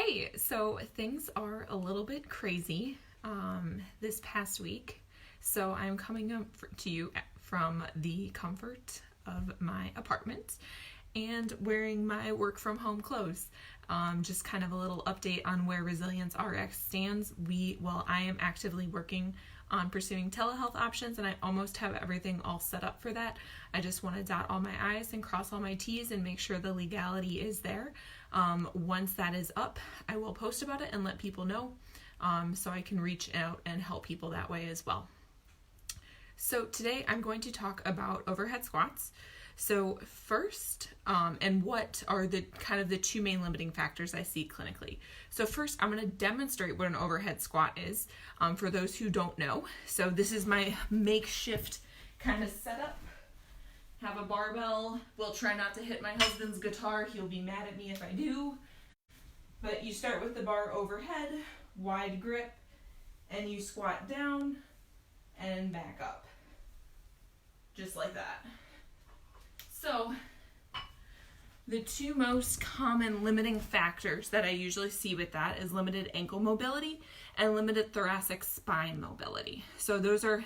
Hey, so things are a little bit crazy this past week. So I'm coming up to you from the comfort of my apartment and wearing my work from home clothes. Just kind of a little update on where Resilience RX stands. I am actively working on pursuing telehealth options, and I almost have everything all set up for that. I just want to dot all my I's and cross all my T's and make sure the legality is there. Once that is up, I will post about it and let people know, so I can reach out and help people that way as well. So today I'm going to talk about overhead squats. So first, and what are the two main limiting factors I see clinically. So first, I'm going to demonstrate what an overhead squat is for those who don't know. So this is my makeshift kind of setup. Have a barbell. We'll try not to hit my husband's guitar. He'll be mad at me if I do. But you start with the bar overhead, wide grip, and you squat down and back up. Just like that. So, the two most common limiting factors that I usually see with that is limited ankle mobility and limited thoracic spine mobility. So those are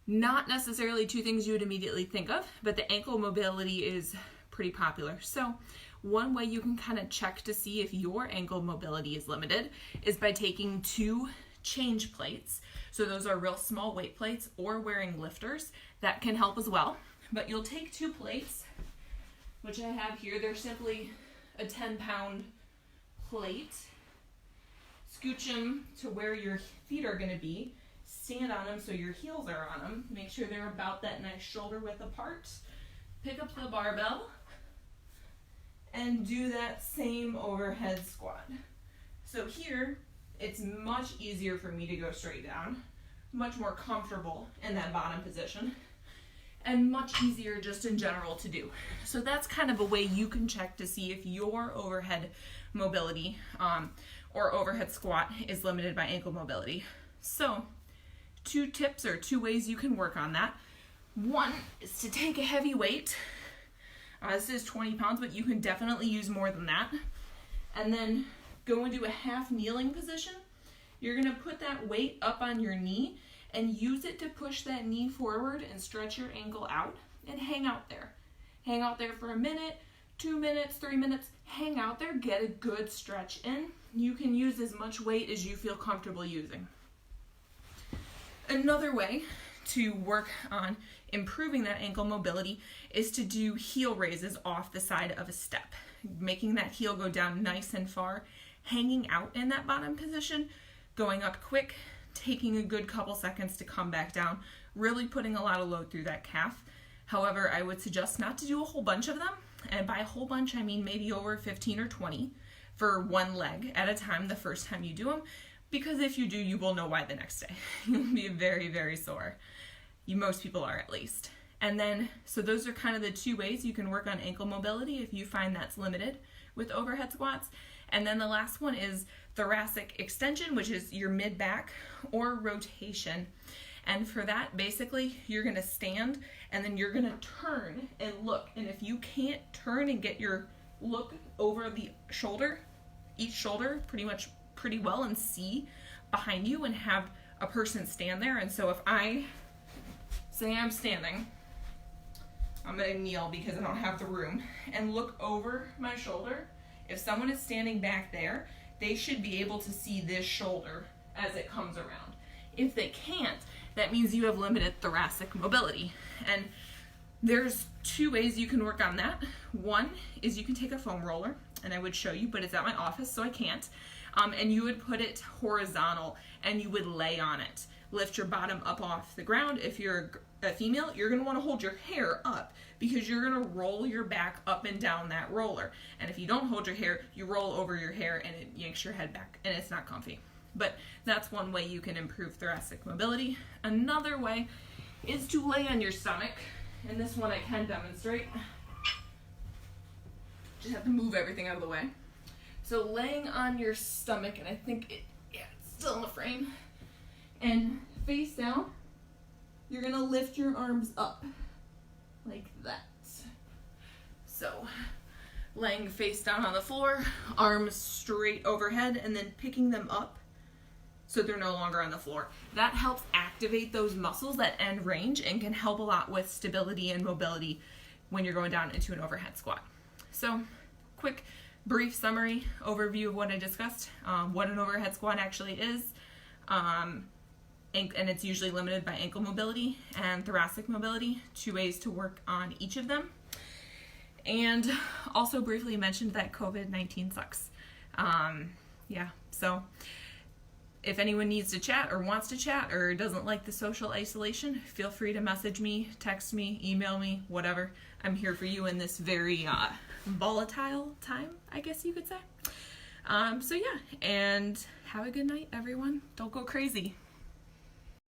not necessarily two things you would immediately think of, but the ankle mobility is pretty popular. So one way you can kind of check to see if your ankle mobility is limited is by taking two change plates. So those are real small weight plates, or wearing lifters. That can help as well. But you'll take two plates, which I have here. They're simply a 10-pound plate. Scooch them to where your feet are going to be. Stand on them so your heels are on them. Make sure they're about that nice shoulder width apart. Pick up the barbell and do that same overhead squat. So here, it's much easier for me to go straight down, much more comfortable in that bottom position, and much easier just in general to do. So that's kind of a way you can check to see if your overhead mobility or overhead squat is limited by ankle mobility. So two tips or two ways you can work on that. One is to take a heavy weight. This is 20 pounds, but you can definitely use more than that. And then go into a half kneeling position. You're gonna put that weight up on your knee and use it to push that knee forward and stretch your ankle out and hang out there. Hang out there for a minute, 2 minutes, 3 minutes. Hang out there, get a good stretch in. You can use as much weight as you feel comfortable using. Another way to work on improving that ankle mobility is to do heel raises off the side of a step, making that heel go down nice and far, hanging out in that bottom position, going up quick, taking a good couple seconds to come back down, really putting a lot of load through that calf. However, I would suggest not to do a whole bunch of them, and by a whole bunch I mean maybe over 15 or 20 for one leg at a time the first time you do them, because if you do, you will know why the next day. You'll be very, very sore. Most people are, at least. And then, so those are kind of the two ways you can work on ankle mobility if you find that's limited with overhead squats. And then the last one is thoracic extension, which is your mid-back, or rotation. And for that, basically, you're gonna stand and then you're gonna turn and look. And if you can't turn and get your look over the shoulder, each shoulder pretty well, and see behind you and have a person stand there. And so if I say I'm standing, I'm gonna kneel because I don't have the room, and look over my shoulder. If someone is standing back there, they should be able to see this shoulder as it comes around. If they can't, that means you have limited thoracic mobility. And there's two ways you can work on that. One is you can take a foam roller, and I would show you, but it's at my office, so I can't. And you would put it horizontal, and you would lay on it. Lift your bottom up off the ground. If you're a female, you're gonna wanna hold your hair up because you're gonna roll your back up and down that roller. And if you don't hold your hair, you roll over your hair and it yanks your head back, and it's not comfy. But that's one way you can improve thoracic mobility. Another way is to lay on your stomach. And this one I can demonstrate. Just have to move everything out of the way. So laying on your stomach, and I think it's still in the frame, and face down, you're gonna lift your arms up like that. So laying face down on the floor, arms straight overhead, and then picking them up so they're no longer on the floor. That helps activate those muscles that end range and can help a lot with stability and mobility when you're going down into an overhead squat. So, quick, brief summary, overview of what I discussed, what an overhead squat actually is, and it's usually limited by ankle mobility and thoracic mobility, 2 ways to work on each of them. And also briefly mentioned that COVID-19 sucks. So if anyone needs to chat or wants to chat or doesn't like the social isolation, feel free to message me, text me, email me, whatever. I'm here for you in this very volatile time, I guess you could say. And have a good night, everyone. Don't go crazy.